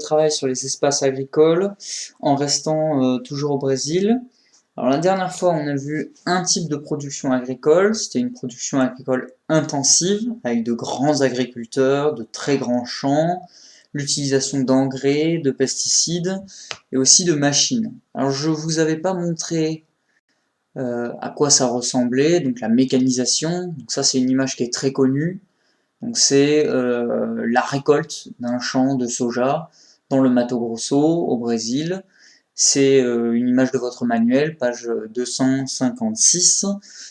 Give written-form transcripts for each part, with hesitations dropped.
travail sur les espaces agricoles en restant toujours au Brésil. Alors la dernière fois, on a vu un type de production agricole, c'était une production agricole intensive, avec de grands agriculteurs, de très grands champs, l'utilisation d'engrais, de pesticides et aussi de machines. Alors je vous avais pas montré à quoi ça ressemblait, donc la mécanisation, donc ça c'est une image qui est très connue, donc c'est la récolte d'un champ de soja dans le Mato Grosso au Brésil. C'est une image de votre manuel, page 256,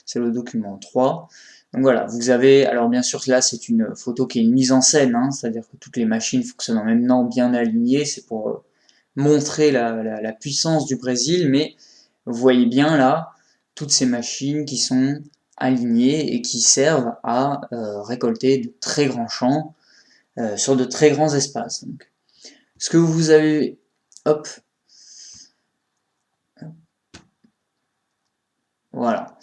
c'est le document 3. Donc voilà, vous avez, alors bien sûr là c'est une photo qui est une mise en scène, hein, c'est-à-dire que toutes les machines fonctionnent en même temps, bien alignées, c'est pour montrer la puissance du Brésil, mais vous voyez bien là, toutes ces machines qui sont alignées et qui servent à récolter de très grands champs sur de très grands espaces. Donc, ce que vous avez, hop, voilà.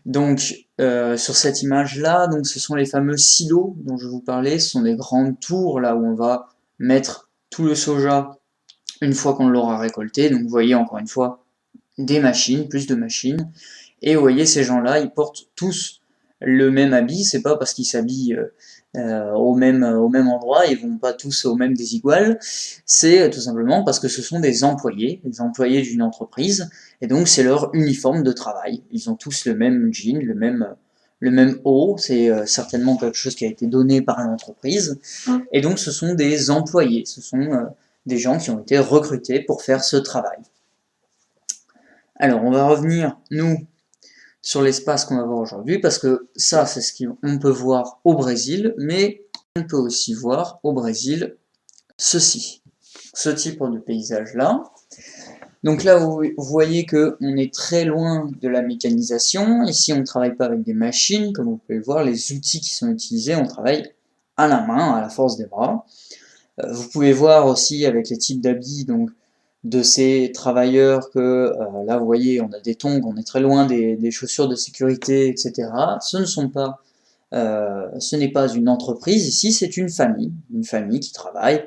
Donc sur cette image-là, donc ce sont les fameux silos dont je vous parlais. Ce sont des grandes tours là où on va mettre tout le soja une fois qu'on l'aura récolté. Donc vous voyez encore une fois des machines, plus de machines. Et vous voyez ces gens-là, ils portent tous le même habit. C'est pas parce qu'ils s'habillent au même endroit, ils vont pas tous au même desigual. C'est tout simplement parce que ce sont des employés d'une entreprise, et donc c'est leur uniforme de travail. Ils ont tous le même jean, le même haut, c'est certainement quelque chose qui a été donné par l'entreprise, et donc ce sont des employés, ce sont des gens qui ont été recrutés pour faire ce travail. Alors on va revenir, nous, sur l'espace qu'on va voir aujourd'hui, parce que ça, c'est ce qu'on peut voir au Brésil, mais on peut aussi voir au Brésil ceci, ce type de paysage-là. Donc là, vous voyez qu'on est très loin de la mécanisation. Ici, on ne travaille pas avec des machines, comme vous pouvez le voir, les outils qui sont utilisés, on travaille à la main, à la force des bras. Vous pouvez voir aussi avec les types d'habits, donc de ces travailleurs que, là vous voyez, on a des tongs, on est très loin des chaussures de sécurité, etc. Ce n'est pas une entreprise ici, c'est une famille qui travaille.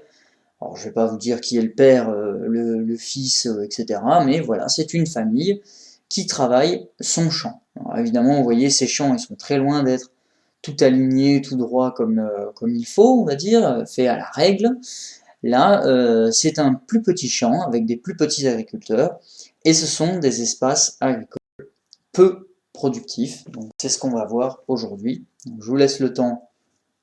Alors je vais pas vous dire qui est le père, le fils, etc. Mais voilà, c'est une famille qui travaille son champ. Alors évidemment, vous voyez, ces champs, ils sont très loin d'être tout alignés, tout droit comme il faut, on va dire, fait à la règle. Là, c'est un plus petit champ avec des plus petits agriculteurs, et ce sont des espaces agricoles peu productifs. Donc c'est ce qu'on va voir aujourd'hui. Je vous laisse le temps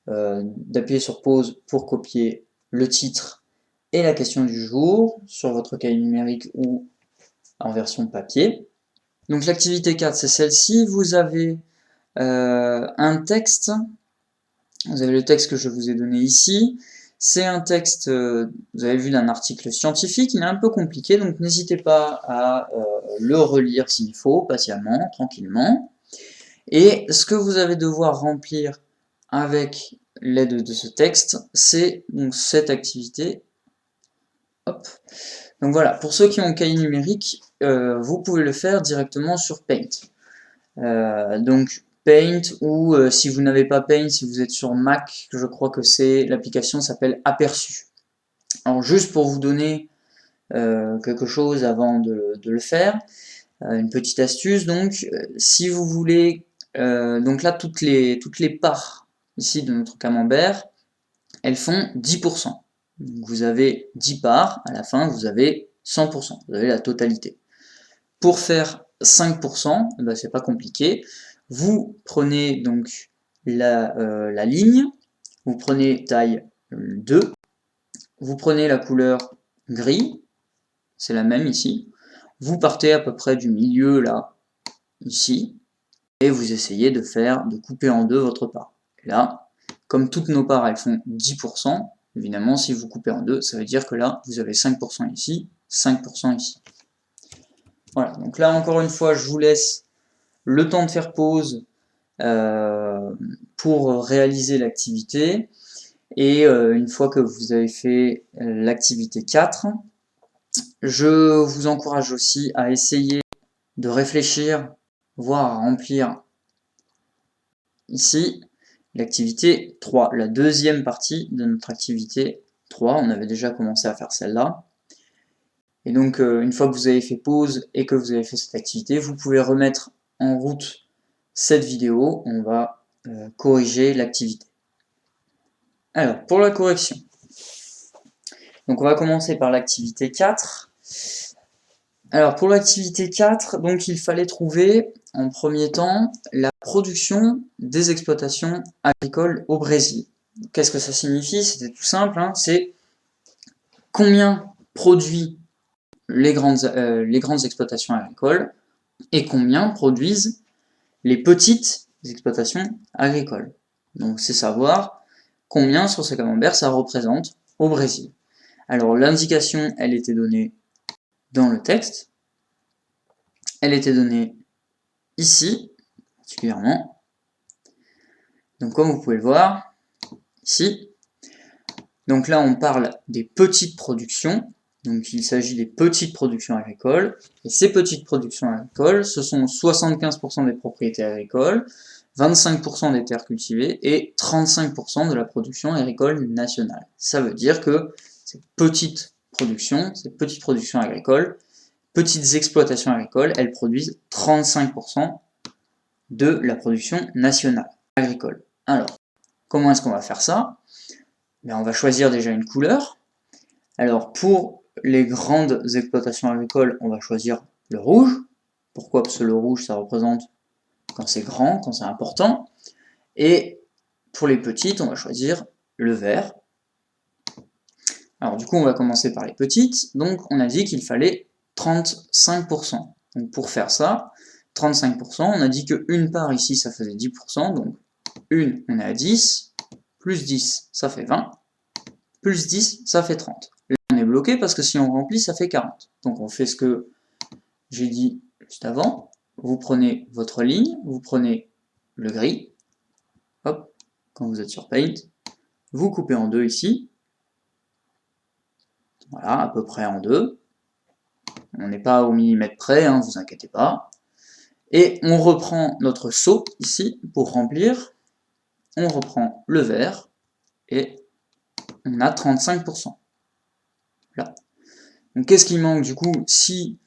d'appuyer sur pause pour copier le titre et la question du jour sur votre cahier numérique ou en version papier. Donc l'activité 4, c'est celle-ci. Vous avez un texte. Vous avez le texte que je vous ai donné ici. C'est un texte, vous avez vu, d'un article scientifique, il est un peu compliqué, donc n'hésitez pas à le relire s'il faut, patiemment, tranquillement. Et ce que vous allez devoir remplir avec l'aide de ce texte, c'est donc cette activité. Hop. Donc voilà, pour ceux qui ont un cahier numérique, vous pouvez le faire directement sur Paint. Donc Paint, ou si vous n'avez pas Paint, si vous êtes sur Mac, je crois que c'est l'application s'appelle Aperçu. Alors juste pour vous donner quelque chose avant de le faire, une petite astuce, donc si vous voulez, donc là toutes les parts ici de notre camembert, elles font 10%. Donc vous avez 10 parts, à la fin vous avez 100%, vous avez la totalité. Pour faire 5%, eh ben, c'est pas compliqué, vous prenez donc la ligne, vous prenez taille 2, vous prenez la couleur gris, c'est la même ici, vous partez à peu près du milieu là, ici, et vous essayez de couper en deux votre part. Et là, comme toutes nos parts elles font 10%, évidemment si vous coupez en deux, ça veut dire que là vous avez 5% ici, 5% ici. Voilà, donc là encore une fois je vous laisse le temps de faire pause pour réaliser l'activité, et une fois que vous avez fait l'activité 4, je vous encourage aussi à essayer de réfléchir, voire à remplir ici l'activité 3, la deuxième partie de notre activité 3, on avait déjà commencé à faire celle-là. Et donc, une fois que vous avez fait pause et que vous avez fait cette activité, vous pouvez remettre en route cette vidéo, on va corriger l'activité. Alors, pour la correction, donc on va commencer par l'activité 4. Alors, pour l'activité 4, donc il fallait trouver, en premier temps, la production des exploitations agricoles au Brésil. Qu'est-ce que ça signifie? C'était tout simple, hein, c'est combien produit les grandes exploitations agricoles et combien produisent les petites exploitations agricoles. Donc c'est savoir combien sur ces camemberts ça représente au Brésil. Alors l'indication, elle était donnée dans le texte, elle était donnée ici, particulièrement. Donc comme vous pouvez le voir, ici, donc là on parle des petites productions, donc il s'agit des petites productions agricoles, et ces petites productions agricoles, ce sont 75% des propriétés agricoles, 25% des terres cultivées et 35% de la production agricole nationale. Ça veut dire que ces petites productions agricoles, petites exploitations agricoles, elles produisent 35% de la production nationale agricole. Alors, comment est-ce qu'on va faire ça? On va choisir déjà une couleur. Alors, pour les grandes exploitations agricoles, on va choisir le rouge. Pourquoi? Parce que le rouge, ça représente quand c'est grand, quand c'est important. Et pour les petites, on va choisir le vert. Alors du coup, on va commencer par les petites. Donc on a dit qu'il fallait 35%. Donc pour faire ça, 35%, on a dit qu'une part ici, ça faisait 10%. Donc une, on est à 10, plus 10, ça fait 20, plus 10, ça fait 30. Là, on est bloqué parce que si on remplit, ça fait 40. Donc on fait ce que j'ai dit juste avant. Vous prenez votre ligne, vous prenez le gris, hop, quand vous êtes sur Paint, vous coupez en deux ici, voilà, à peu près en deux. On n'est pas au millimètre près, hein, vous inquiétez pas. Et on reprend notre seau ici pour remplir. On reprend le vert et on a 35%. Là. Donc qu'est-ce qui manque du coup? Si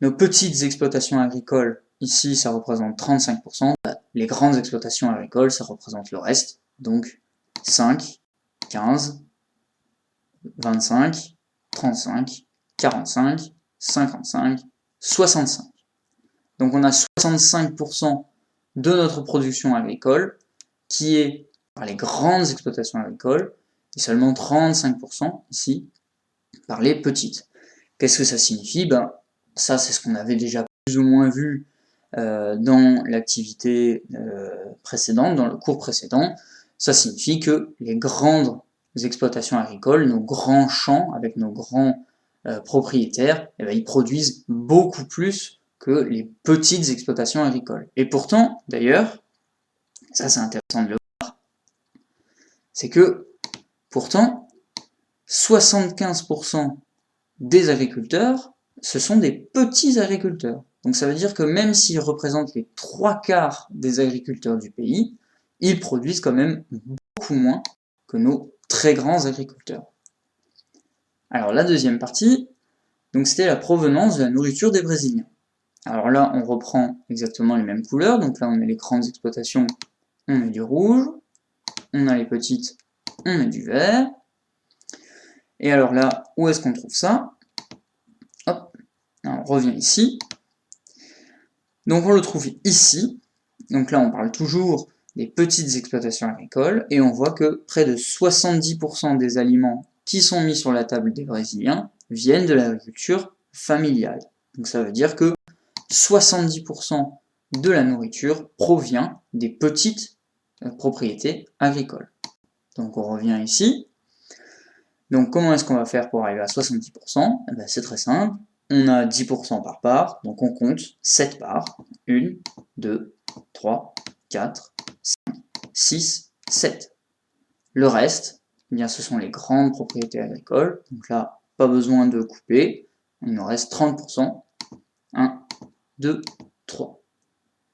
nos petites exploitations agricoles, ici ça représente 35%, les grandes exploitations agricoles ça représente le reste. Donc 5, 15, 25, 35, 45, 55, 65. Donc on a 65% de notre production agricole qui est par les grandes exploitations agricoles et seulement 35% ici par les petites. Qu'est-ce que ça signifie? Ça c'est ce qu'on avait déjà plus ou moins vu dans l'activité précédente, dans le cours précédent. Ça signifie que les grandes exploitations agricoles, nos grands champs avec nos grands propriétaires, ils produisent beaucoup plus que les petites exploitations agricoles. Et pourtant, d'ailleurs, ça c'est intéressant de le voir, c'est que pourtant, 75% des agriculteurs, ce sont des petits agriculteurs. Donc ça veut dire que même s'ils représentent les 3/4 des agriculteurs du pays, ils produisent quand même beaucoup moins que nos très grands agriculteurs. Alors la deuxième partie, donc c'était la provenance de la nourriture des Brésiliens. Alors là, on reprend exactement les mêmes couleurs. Donc là, on a les grandes exploitations, on met du rouge. On a les petites, on met du vert. Et alors là, où est-ce qu'on trouve ça? Hop, on revient ici. Donc on le trouve ici. Donc là, on parle toujours des petites exploitations agricoles. Et on voit que près de 70% des aliments qui sont mis sur la table des Brésiliens viennent de l'agriculture familiale. Donc ça veut dire que 70% de la nourriture provient des petites propriétés agricoles. Donc on revient ici. Donc comment est-ce qu'on va faire pour arriver à 70%? C'est très simple. On a 10% par part, donc on compte 7 parts. 1, 2, 3, 4, 5, 6, 7. Le reste, ce sont les grandes propriétés agricoles. Donc là, pas besoin de couper. Il nous reste 30%. 1, 2, 3.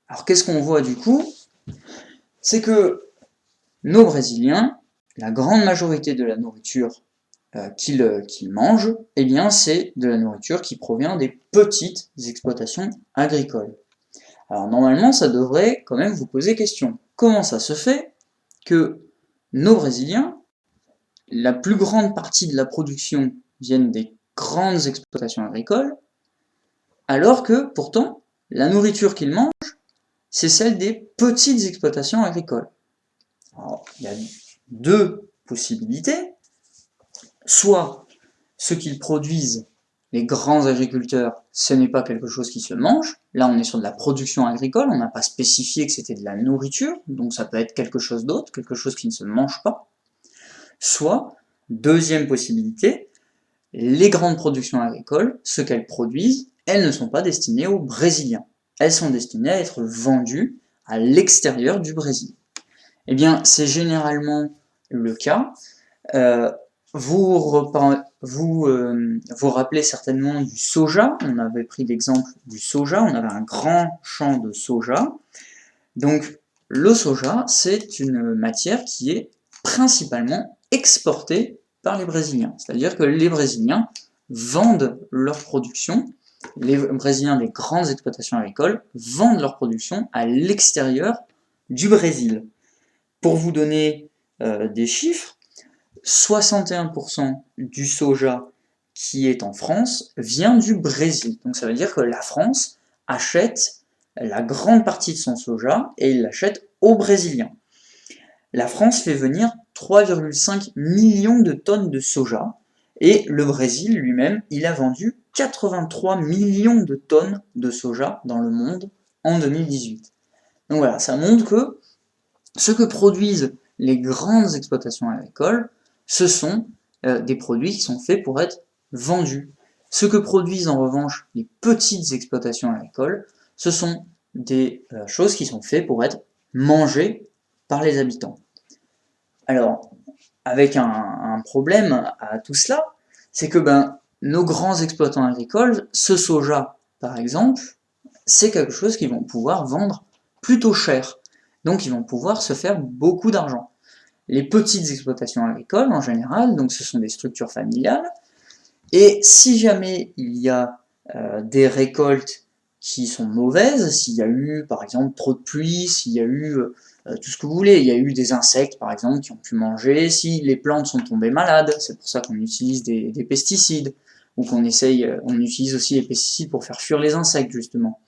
Alors qu'est-ce qu'on voit du coup? C'est que nos Brésiliens, la grande majorité de la nourriture qu'ils mangent, eh bien c'est de la nourriture qui provient des petites exploitations agricoles. Alors normalement, ça devrait quand même vous poser question. Comment ça se fait que nos Brésiliens, la plus grande partie de la production vienne des grandes exploitations agricoles, alors que pourtant, la nourriture qu'ils mangent, c'est celle des petites exploitations agricoles. Alors, il y a deux possibilités. Soit ce qu'ils produisent, les grands agriculteurs, ce n'est pas quelque chose qui se mange. Là, on est sur de la production agricole, on n'a pas spécifié que c'était de la nourriture, donc ça peut être quelque chose d'autre, quelque chose qui ne se mange pas. Soit, deuxième possibilité, les grandes productions agricoles, ce qu'elles produisent, elles ne sont pas destinées aux Brésiliens. Elles sont destinées à être vendues à l'extérieur du Brésil. Eh bien, c'est généralement le cas. Vous vous rappelez certainement du soja. On avait pris l'exemple du soja. On avait un grand champ de soja. Donc, le soja, c'est une matière qui est principalement exportée par les Brésiliens. C'est-à-dire que les Brésiliens vendent leur production, les Brésiliens des grandes exploitations agricoles vendent leur production à l'extérieur du Brésil. Pour vous donner des chiffres, 61% du soja qui est en France vient du Brésil. Donc ça veut dire que la France achète la grande partie de son soja et il l'achète aux Brésiliens. La France fait venir 3,5 millions de tonnes de soja et le Brésil lui-même, il a vendu 83 millions de tonnes de soja dans le monde en 2018. Donc voilà, ça montre que ce que produisent les grandes exploitations agricoles, ce sont des produits qui sont faits pour être vendus. Ce que produisent en revanche les petites exploitations agricoles, ce sont des choses qui sont faites pour être mangées par les habitants. Alors, avec un problème à tout cela, c'est que nos grands exploitants agricoles, ce soja par exemple, c'est quelque chose qu'ils vont pouvoir vendre plutôt cher. Donc ils vont pouvoir se faire beaucoup d'argent. Les petites exploitations agricoles, en général, donc ce sont des structures familiales, et si jamais il y a des récoltes qui sont mauvaises, s'il y a eu par exemple trop de pluie, s'il y a eu tout ce que vous voulez, il y a eu des insectes par exemple qui ont pu manger, si les plantes sont tombées malades, c'est pour ça qu'on utilise des pesticides, ou qu'on on utilise aussi les pesticides pour faire fuir les insectes justement.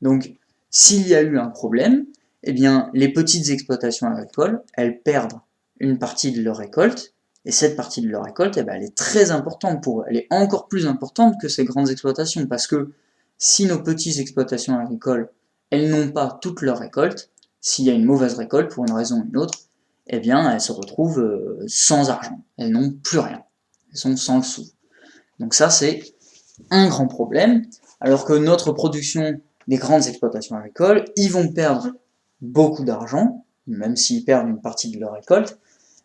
Donc s'il y a eu un problème, eh bien, les petites exploitations agricoles, elles perdent une partie de leur récolte, et cette partie de leur récolte, eh bien, elle est très importante pour eux. Elle est encore plus importante que ces grandes exploitations, parce que si nos petites exploitations agricoles, elles n'ont pas toute leur récolte, s'il y a une mauvaise récolte pour une raison ou une autre, eh bien, elles se retrouvent sans argent. Elles n'ont plus rien. Elles sont sans le sou. Donc ça, c'est un grand problème, alors que notre production des grandes exploitations agricoles, ils vont perdre beaucoup d'argent, même s'ils perdent une partie de leur récolte,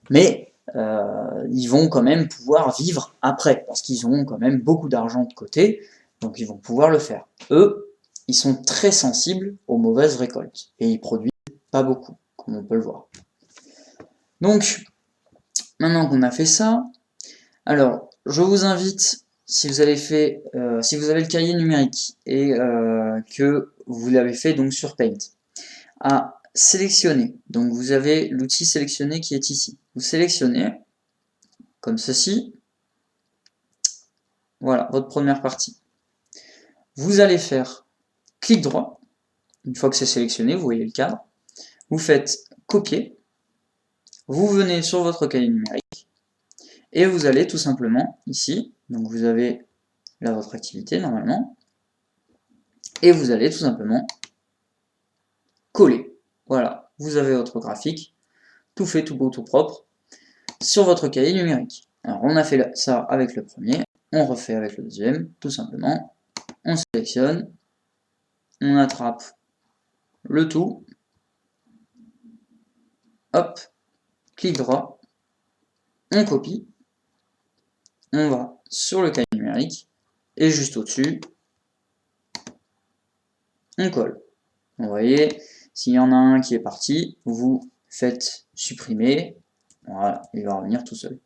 mais ils vont quand même pouvoir vivre après, parce qu'ils ont quand même beaucoup d'argent de côté, donc ils vont pouvoir le faire. Eux, ils sont très sensibles aux mauvaises récoltes, et ils produisent pas beaucoup, comme on peut le voir. Donc, maintenant qu'on a fait ça, alors, je vous invite, si vous avez le cahier numérique et que vous l'avez fait donc sur Paint, à sélectionner. Donc vous avez l'outil sélectionner qui est ici. Vous sélectionnez comme ceci. Voilà, votre première partie. Vous allez faire clic droit. Une fois que c'est sélectionné, vous voyez le cadre. Vous faites copier. Vous venez sur votre cahier numérique et vous allez tout simplement ici. Donc vous avez là votre activité normalement. Et vous allez tout simplement coller. Voilà, vous avez votre graphique, tout fait, tout beau, tout propre, sur votre cahier numérique. Alors on a fait ça avec le premier, on refait avec le deuxième, tout simplement. On sélectionne, on attrape le tout, hop, clic droit, on copie, on va sur le cahier numérique, et juste au-dessus, on colle. Vous voyez, s'il y en a un qui est parti, vous faites supprimer, voilà, il va revenir tout seul.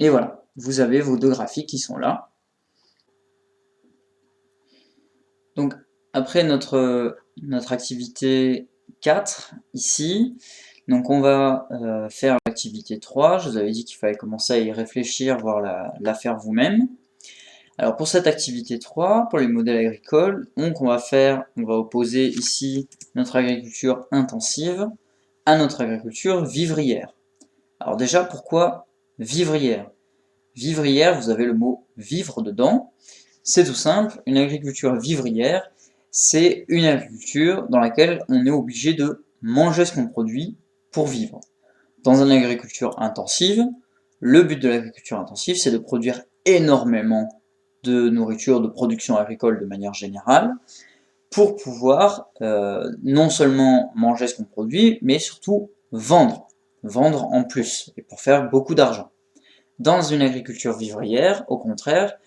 Et voilà, vous avez vos deux graphiques qui sont là. Donc après notre activité 4, ici, donc on va faire l'activité 3. Je vous avais dit qu'il fallait commencer à y réfléchir, voire la faire vous-même. Alors pour cette activité 3, pour les modèles agricoles, donc on va opposer ici notre agriculture intensive à notre agriculture vivrière. Alors déjà, pourquoi vivrière? Vivrière, vous avez le mot vivre dedans. C'est tout simple, une agriculture vivrière, c'est une agriculture dans laquelle on est obligé de manger ce qu'on produit pour vivre. Dans une agriculture intensive, le but de l'agriculture intensive, c'est de produire énormément de nourriture, de production agricole de manière générale, pour pouvoir non seulement manger ce qu'on produit, mais surtout vendre en plus, et pour faire beaucoup d'argent. Dans une agriculture vivrière, au contraire,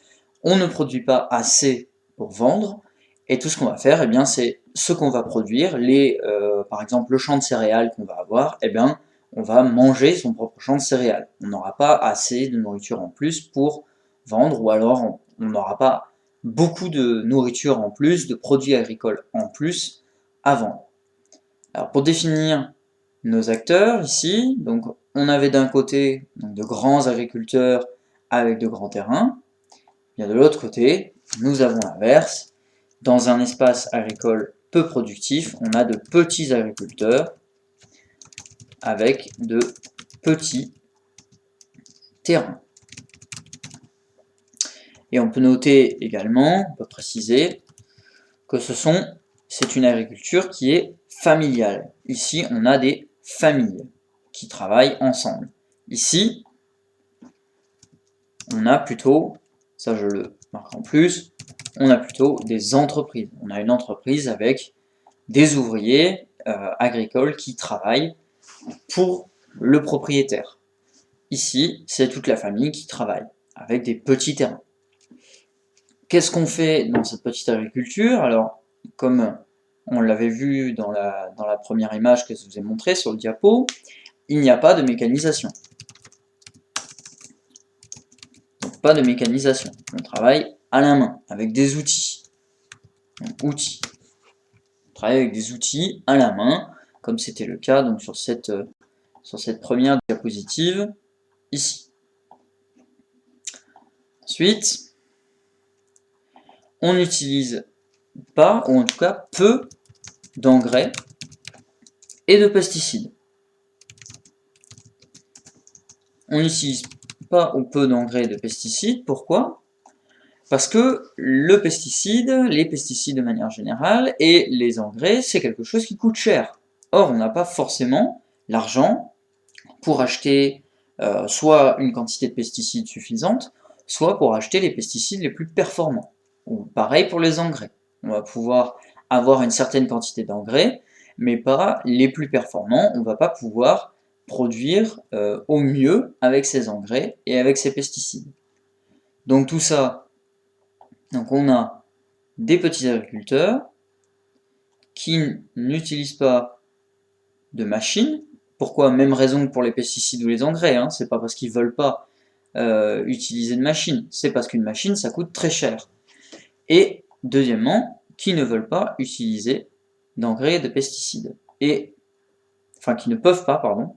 on ne produit pas assez pour vendre, et tout ce qu'on va faire, eh bien, c'est ce qu'on va produire, par exemple le champ de céréales qu'on va avoir, eh bien, on va manger son propre champ de céréales. On n'aura pas assez de nourriture en plus pour vendre, ou alors on n'aura pas beaucoup de nourriture en plus, de produits agricoles en plus à vendre. Alors pour définir nos acteurs ici, donc on avait d'un côté de grands agriculteurs avec de grands terrains, bien de l'autre côté, nous avons l'inverse. Dans un espace agricole peu productif, on a de petits agriculteurs avec de petits terrains. Et on peut noter également, on peut préciser, que c'est une agriculture qui est familiale. Ici, on a des familles qui travaillent ensemble. Ici, on a plutôt, ça je le marque en plus, on a plutôt des entreprises. On a une entreprise avec des ouvriers agricoles qui travaillent pour le propriétaire. Ici, c'est toute la famille qui travaille, avec des petits terrains. Qu'est-ce qu'on fait dans cette petite agriculture? Alors, comme on l'avait vu dans la première image que je vous ai montrée sur le diapo, il n'y a pas de mécanisation. Donc, pas de mécanisation. On travaille à la main, avec des outils. Donc, outils. On travaille avec des outils à la main, comme c'était le cas donc, sur cette première diapositive, ici. Ensuite, on n'utilise pas, ou en tout cas peu, d'engrais et de pesticides. On n'utilise pas ou peu d'engrais et de pesticides, pourquoi? Parce que les pesticides de manière générale, et les engrais, c'est quelque chose qui coûte cher. Or, on n'a pas forcément l'argent pour acheter soit une quantité de pesticides suffisante, soit pour acheter les pesticides les plus performants. Ou pareil pour les engrais. On va pouvoir avoir une certaine quantité d'engrais, mais pas les plus performants. On ne va pas pouvoir produire au mieux avec ces engrais et avec ces pesticides. Donc tout ça, donc on a des petits agriculteurs qui n'utilisent pas de machines. Pourquoi? Même raison que pour les pesticides ou les engrais, hein. C'est pas parce qu'ils veulent pas utiliser de machines, c'est parce qu'une machine ça coûte très cher. Et deuxièmement, qui ne veulent pas utiliser d'engrais et de pesticides. Enfin, qui ne peuvent pas, pardon,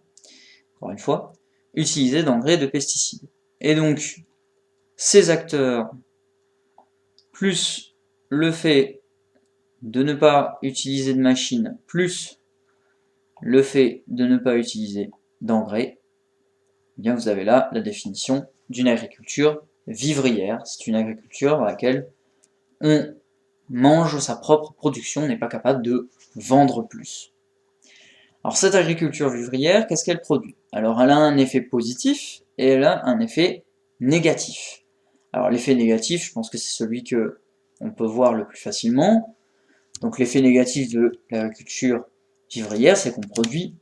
encore une fois, utiliser d'engrais et de pesticides. Et donc, ces acteurs, plus le fait de ne pas utiliser de machines, plus le fait de ne pas utiliser d'engrais, eh bien vous avez là la définition d'une agriculture vivrière. C'est une agriculture dans laquelle on mange sa propre production, on n'est pas capable de vendre plus. Alors cette agriculture vivrière, qu'est-ce qu'elle produit? Alors elle a un effet positif et elle a un effet négatif. Alors l'effet négatif, je pense que c'est celui que on peut voir le plus facilement. Donc l'effet négatif de l'agriculture vivrière, c'est qu'on produit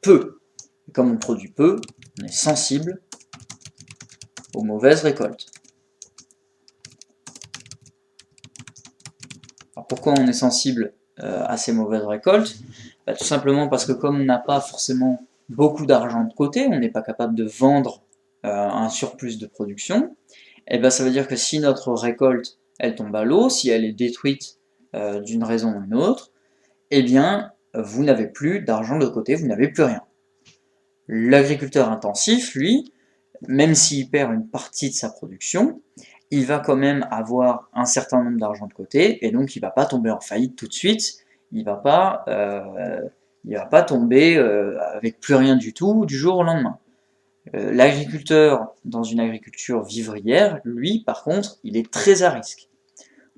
peu. Et comme on produit peu, on est sensible aux mauvaises récoltes. Alors pourquoi on est sensible à ces mauvaises récoltes? Bah, tout simplement parce que comme on n'a pas forcément beaucoup d'argent de côté, on n'est pas capable de vendre un surplus de production, et ben ça veut dire que si notre récolte elle tombe à l'eau, si elle est détruite d'une raison ou une autre, eh bien vous n'avez plus d'argent de côté, vous n'avez plus rien. L'agriculteur intensif, lui, même s'il perd une partie de sa production, il va quand même avoir un certain nombre d'argent de côté, et donc il ne va pas tomber en faillite tout de suite, il va pas tomber avec plus rien du tout du jour au lendemain. L'agriculteur dans une agriculture vivrière, lui, par contre, il est très à risque.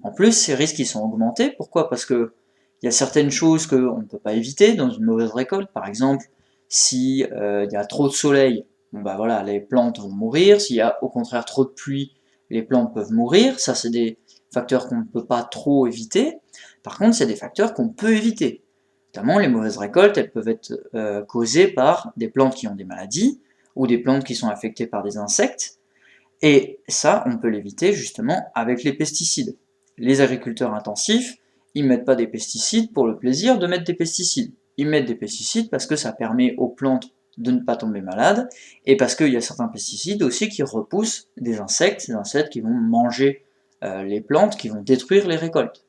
En plus, ces risques ils sont augmentés. Pourquoi? Parce que il y a certaines choses qu'on ne peut pas éviter dans une mauvaise récolte. Par exemple, si il y a trop de soleil, bon bah voilà, les plantes vont mourir. S'il y a au contraire trop de pluie, les plantes peuvent mourir. Ça, c'est des facteurs qu'on ne peut pas trop éviter. Par contre, c'est des facteurs qu'on peut éviter. Notamment, les mauvaises récoltes, elles peuvent être causées par des plantes qui ont des maladies ou des plantes qui sont affectées par des insectes. Et ça, on peut l'éviter justement avec les pesticides. Les agriculteurs intensifs, ils mettent pas des pesticides pour le plaisir de mettre des pesticides. Ils mettent des pesticides parce que ça permet aux plantes de ne pas tomber malades, et parce qu'il y a certains pesticides aussi qui repoussent des insectes qui vont manger les plantes, qui vont détruire les récoltes.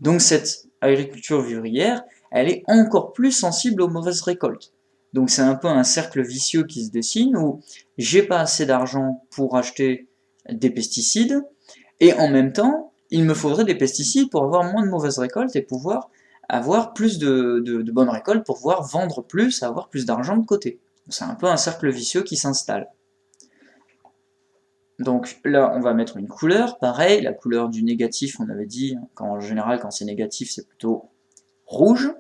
Donc cette agriculture vivrière, elle est encore plus sensible aux mauvaises récoltes. Donc c'est un peu un cercle vicieux qui se dessine où j'ai pas assez d'argent pour acheter des pesticides, et en même temps, il me faudrait des pesticides pour avoir moins de mauvaises récoltes et pouvoir avoir plus de bonnes récoltes, pour pouvoir vendre plus, avoir plus d'argent de côté. C'est un peu un cercle vicieux qui s'installe. Donc là, on va mettre une couleur, pareil, la couleur du négatif, on avait dit, en général, quand c'est négatif, c'est plutôt rouge.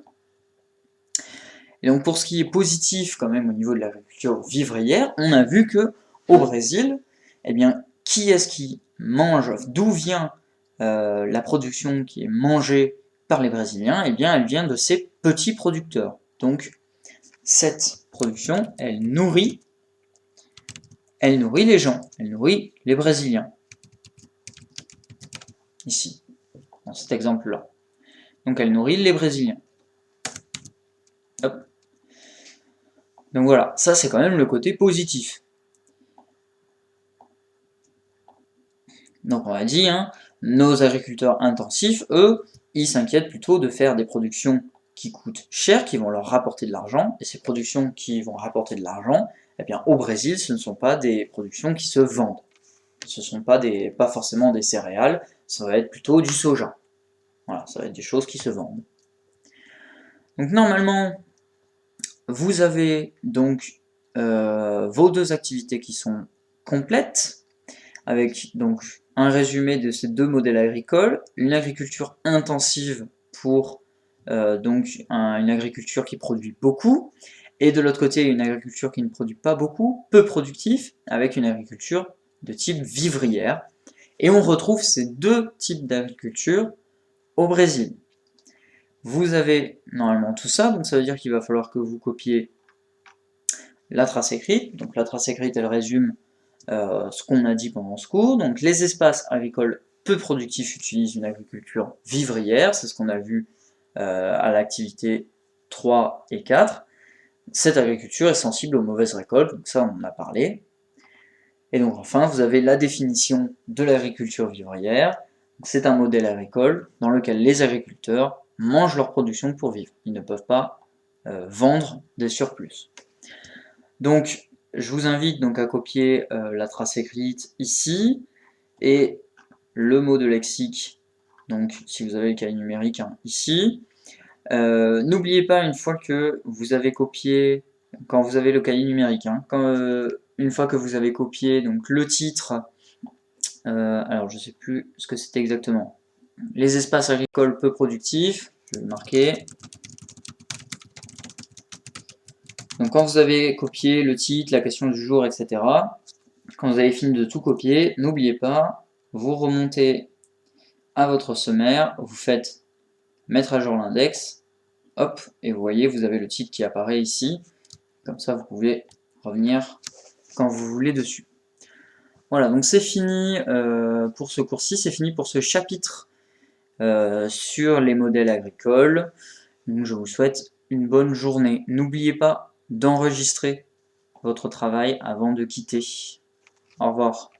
Et donc pour ce qui est positif quand même au niveau de l'agriculture vivrière, on a vu que au Brésil, eh bien, qui est-ce qui mange, d'où vient la production qui est mangée par les Brésiliens? Eh bien, elle vient de ces petits producteurs. Donc cette production, elle nourrit les gens, elle nourrit les Brésiliens. Ici, dans cet exemple-là. Donc elle nourrit les Brésiliens. Hop. Donc voilà, ça c'est quand même le côté positif. Donc on a dit, hein, nos agriculteurs intensifs, eux, ils s'inquiètent plutôt de faire des productions qui coûtent cher, qui vont leur rapporter de l'argent, et ces productions qui vont rapporter de l'argent, eh bien au Brésil, ce ne sont pas des productions qui se vendent. Ce ne sont pas forcément des céréales, ça va être plutôt du soja. Voilà, ça va être des choses qui se vendent. Donc normalement, vous avez donc vos deux activités qui sont complètes, avec donc un résumé de ces deux modèles agricoles, une agriculture intensive pour donc une agriculture qui produit beaucoup, et de l'autre côté une agriculture qui ne produit pas beaucoup, peu productif, avec une agriculture de type vivrière. Et on retrouve ces deux types d'agriculture au Brésil. Vous avez normalement tout ça, donc ça veut dire qu'il va falloir que vous copiez la trace écrite. Donc la trace écrite, elle résume ce qu'on a dit pendant ce cours. Donc les espaces agricoles peu productifs utilisent une agriculture vivrière, c'est ce qu'on a vu à l'activité 3 et 4. Cette agriculture est sensible aux mauvaises récoltes, donc ça on en a parlé. Et donc enfin, vous avez la définition de l'agriculture vivrière. C'est un modèle agricole dans lequel les agriculteurs mangent leur production pour vivre. Ils ne peuvent pas vendre des surplus. Donc, je vous invite donc à copier la trace écrite ici, et le mot de lexique, donc si vous avez le cahier numérique, hein, ici. N'oubliez pas, une fois que vous avez copié, quand vous avez le cahier numérique, hein, une fois que vous avez copié donc le titre, alors je sais plus ce que c'était exactement, les espaces agricoles peu productifs, je vais le marquer. Donc quand vous avez copié le titre, la question du jour, etc., quand vous avez fini de tout copier, n'oubliez pas, vous remontez à votre sommaire, vous faites mettre à jour l'index, hop, et vous voyez, vous avez le titre qui apparaît ici. Comme ça, vous pouvez revenir quand vous voulez dessus. Voilà, donc c'est fini pour ce cours-ci, c'est fini pour ce chapitre sur les modèles agricoles. Donc je vous souhaite une bonne journée. N'oubliez pas d'enregistrer votre travail avant de quitter. Au revoir.